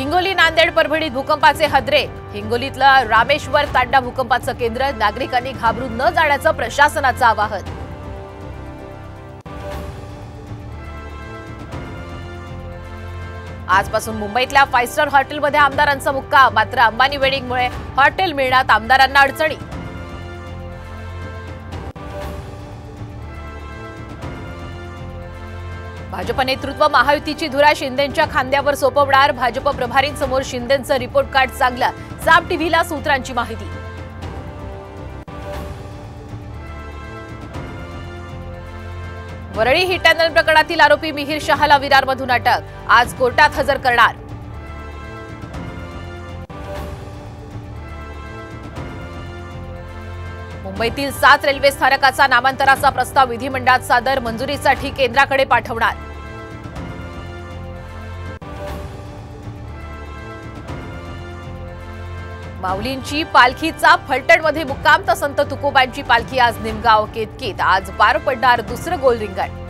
हिंगोली, नांदेड, परभणीत भूकंपाचे हादरे। हिंगोलीतलं रामेश्वर तांडा भूकंपाचं केंद्र। नागरिकांनी घाबरून न जाण्याचं प्रशासनाचं आवाहन। आजपासून मुंबईतल्या 5 स्टार हॉटेलमध्ये आमदारांचा मुक्काम। मात्र अंबानी वेडिंगमुळे हॉटेल मिळण्यात आमदारांना अडचणी। भाजप नेतृत्व महायुतीची धुरा शिंदेंच्या खांद्यावर सोपवणार। भाजप प्रभारींसमोर शिंदेंचं रिपोर्ट कार्ड चांगलं। साम टीव्हीला सूत्रांची माहिती। वरळी हिट अँड रन प्रकरणातील आरोपी मिहिर शहाला विरारमधून अटक। आज कोर्टात हजर करणार। मुंबईतील 7 रेल्वे स्थानकाचा नामांतराचा प्रस्ताव विधिमंडळात सादर। मंजुरीसाठी केंद्राकडे पाठवणार। माऊलींची पालखीचा फलटणमध्ये मुक्काम। तर संत तुकोबांची पालखी आज निमगाव केतकीत। आज पार पडणार दुसरं गोल रिंगण।